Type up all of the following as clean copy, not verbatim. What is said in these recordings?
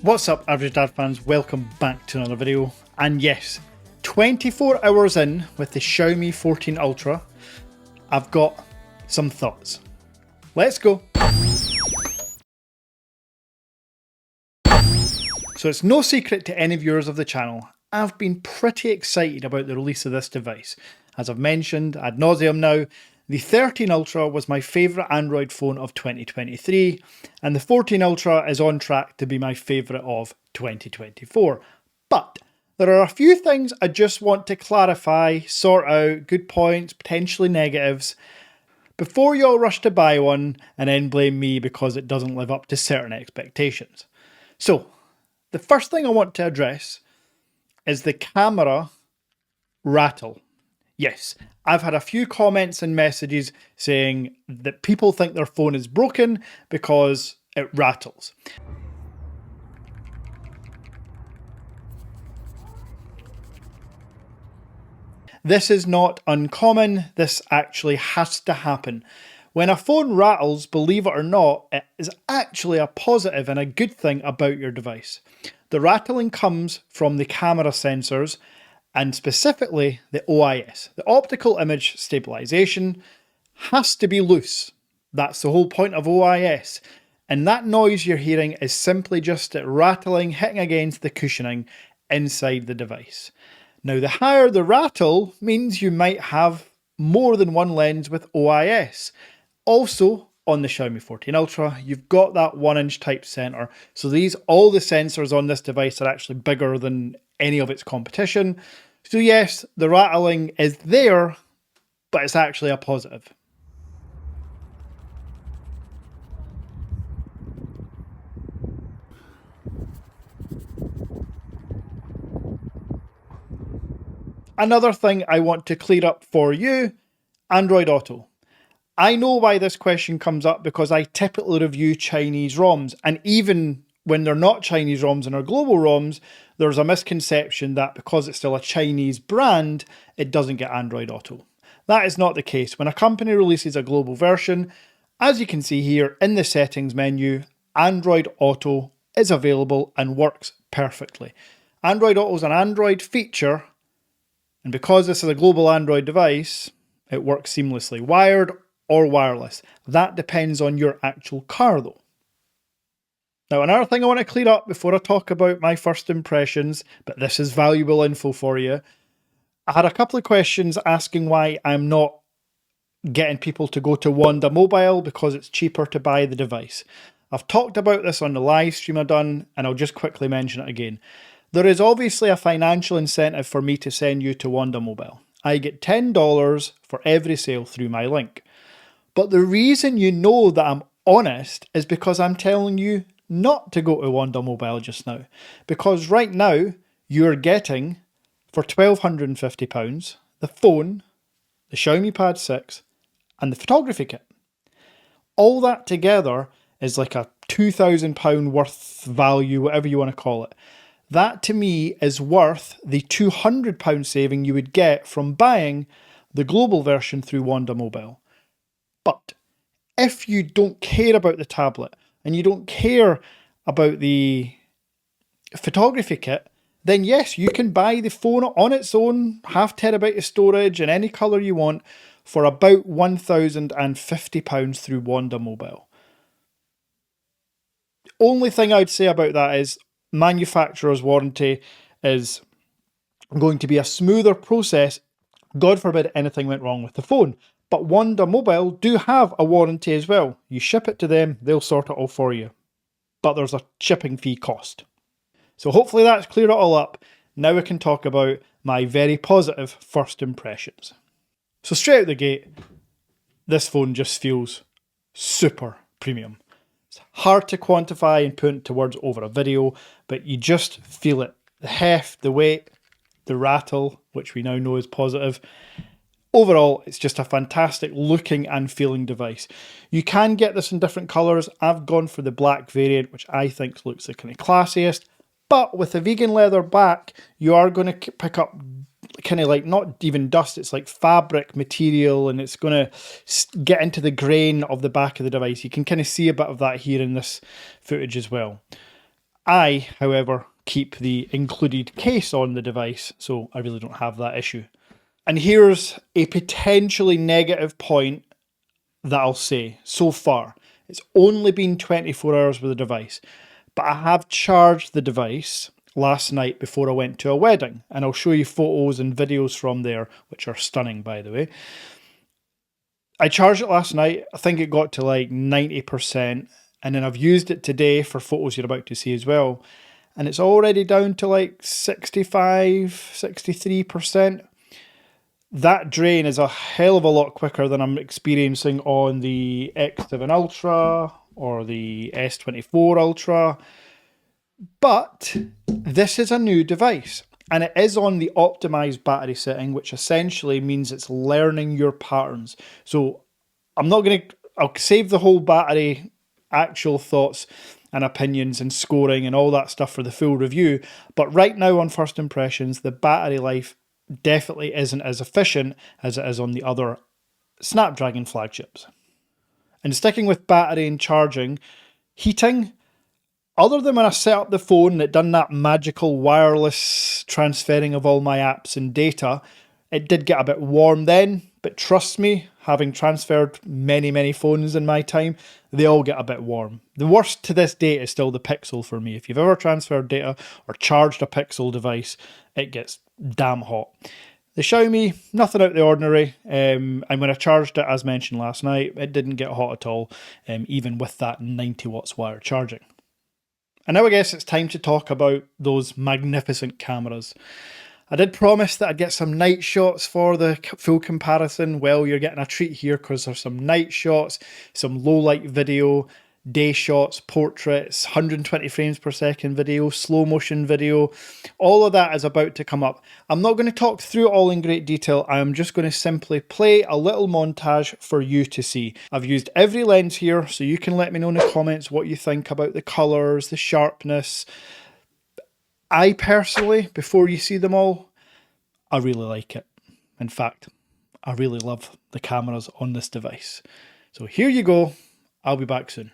What's up, Average Dad fans? Welcome back to another video. And yes, 24 hours in with the Xiaomi 14 Ultra, I've got some thoughts. Let's go. So it's no secret to any viewers of the channel, I've been pretty excited about the release of this device. As I've mentioned ad nauseum now, the 13 Ultra was my favourite Android phone of 2023, and the 14 Ultra is on track to be my favourite of 2024. But there are a few things I just want to clarify, sort out, good points, potentially negatives, before you all rush to buy one and then blame me because it doesn't live up to certain expectations. So, the first thing I want to address is the camera rattle. Yes, I've had a few comments and messages saying that people think their phone is broken because it rattles. This is not uncommon, this actually has to happen. When a phone rattles, believe it or not, it is actually a positive and a good thing about your device. The rattling comes from the camera sensors, and specifically the OIS. The optical image stabilization has to be loose. That's the whole point of OIS. And that noise you're hearing is simply just it rattling, hitting against the cushioning inside the device. Now, the higher the rattle means you might have more than one lens with OIS. Also, on the Xiaomi 14 Ultra, you've got that 1-inch type center. So all the sensors on this device are actually bigger than any of its competition. So yes, the rattling is there, but it's actually a positive. Another thing I want to clear up for you, Android Auto. I know why this question comes up because I typically review Chinese ROMs, and even when they're not Chinese ROMs and are global ROMs, there's a misconception that because it's still a Chinese brand, it doesn't get Android Auto. That is not the case. When a company releases a global version, as you can see here in the settings menu, Android Auto is available and works perfectly. Android Auto is an Android feature, and because this is a global Android device, it works seamlessly, wired or wireless. That depends on your actual car though. Now, another thing I want to clear up before I talk about my first impressions, but this is valuable info for you. I had a couple of questions asking why I'm not getting people to go to WONDA Mobile because it's cheaper to buy the device. I've talked about this on the live stream I've done, and I'll just quickly mention it again. There is obviously a financial incentive for me to send you to WONDA Mobile. I get $10 for every sale through my link. But the reason you know that I'm honest is because I'm telling you not to go to WONDA Mobile just now. Because right now, you're getting, for £1,250, the phone, the Xiaomi Pad 6, and the photography kit. All that together is like a £2,000 worth value, whatever you want to call it. That to me is worth the £200 saving you would get from buying the global version through WONDA Mobile. But if you don't care about the tablet and you don't care about the photography kit, then yes, you can buy the phone on its own, half terabyte of storage in any colour you want for about £1,050 through WONDA Mobile. Only thing I'd say about that is manufacturer's warranty is going to be a smoother process. God forbid anything went wrong with the phone. But WONDA Mobile do have a warranty as well. You ship it to them, they'll sort it all for you. But there's a shipping fee cost. So hopefully that's cleared it all up. Now we can talk about my very positive first impressions. So straight out the gate, this phone just feels super premium. It's hard to quantify and put into words over a video, but you just feel it. The heft, the weight, the rattle, which we now know is positive. Overall, it's just a fantastic looking and feeling device. You can get this in different colours. I've gone for the black variant, which I think looks the kind of classiest. But with the vegan leather back, you are going to pick up kind of like not even dust, it's like fabric material, and it's going to get into the grain of the back of the device. You can kind of see a bit of that here in this footage as well. I, however, keep the included case on the device, so I really don't have that issue. And here's a potentially negative point that I'll say so far. It's only been 24 hours with the device, but I have charged the device last night before I went to a wedding, and I'll show you photos and videos from there, which are stunning, by the way. I charged it last night. I think it got to like 90%, and then I've used it today for photos you're about to see as well, and it's already down to like 65, 63%. That drain is a hell of a lot quicker than I'm experiencing on the X7 Ultra or the S24 Ultra. But this is a new device, and it is on the optimized battery setting, which essentially means it's learning your patterns. So I'll save the whole battery actual thoughts and opinions and scoring and all that stuff for the full review. But right now, on first impressions, the battery life definitely isn't as efficient as it is on the other Snapdragon flagships. And sticking with battery and charging, heating, other than when I set up the phone and it done that magical wireless transferring of all my apps and data, it did get a bit warm then, but trust me, having transferred many phones in my time, they all get a bit warm. The worst to this date is still the Pixel for me. If you've ever transferred data or charged a Pixel device, it gets damn hot. The Xiaomi, nothing out of the ordinary, and when I charged it, as mentioned last night, it didn't get hot at all, even with that 90 watts wire charging. And now I guess it's time to talk about those magnificent cameras. I did promise that I'd get some night shots for the full comparison. Well, you're getting a treat here because there's some night shots, some low light video, day shots, portraits, 120 frames per second video, slow motion video. All of that is about to come up. I'm not going to talk through it all in great detail. I am just going to simply play a little montage for you to see. I've used every lens here, so you can let me know in the comments what you think about the colours, the sharpness. I personally, before you see them all, I really like it. In fact, I really love the cameras on this device. So here you go. I'll be back soon.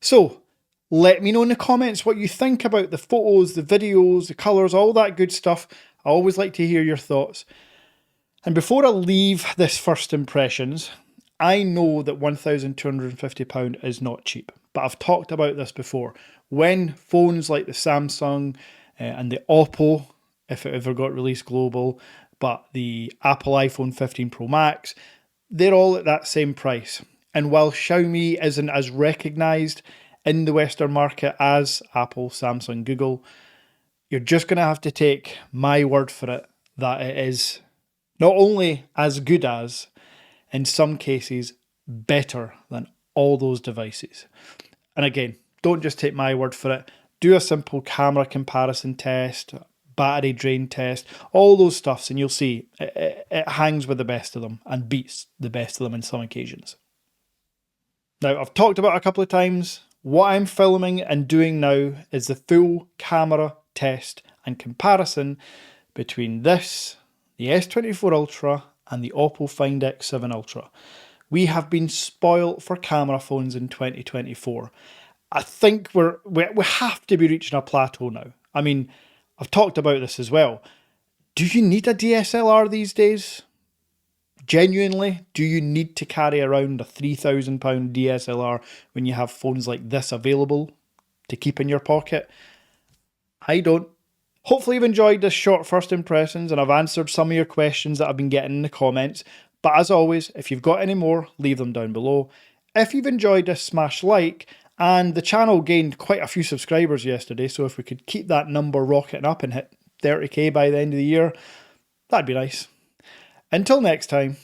So, let me know in the comments what you think about the photos, the videos, the colours, all that good stuff. I always like to hear your thoughts. And before I leave this first impressions, I know that £1,250 is not cheap, but I've talked about this before. When phones like the Samsung and the Oppo, if it ever got released global, but the Apple iPhone 15 Pro Max, they're all at that same price. And while Xiaomi isn't as recognised in the Western market as Apple, Samsung, Google, you're just going to have to take my word for it that it is not only as good as, in some cases, better than all those devices. And again, don't just take my word for it. do a simple camera comparison test, battery drain test, all those stuffs, and you'll see it hangs with the best of them and beats the best of them in some occasions. Now, I've talked about it a couple of times. What I'm filming and doing now is the full camera test and comparison between this, the S24 Ultra, and the Oppo Find X7 Ultra. We have been spoilt for camera phones in 2024. I think we have to be reaching a plateau now. I mean, I've talked about this as well. Do you need a DSLR these days? Genuinely, do you need to carry around a £3,000 DSLR when you have phones like this available to keep in your pocket? I don't. Hopefully you've enjoyed this short first impressions and I've answered some of your questions that I've been getting in the comments. But as always, if you've got any more, leave them down below. If you've enjoyed this, smash like. And the channel gained quite a few subscribers yesterday, so if we could keep that number rocketing up and hit 30k by the end of the year, that'd be nice. Until next time.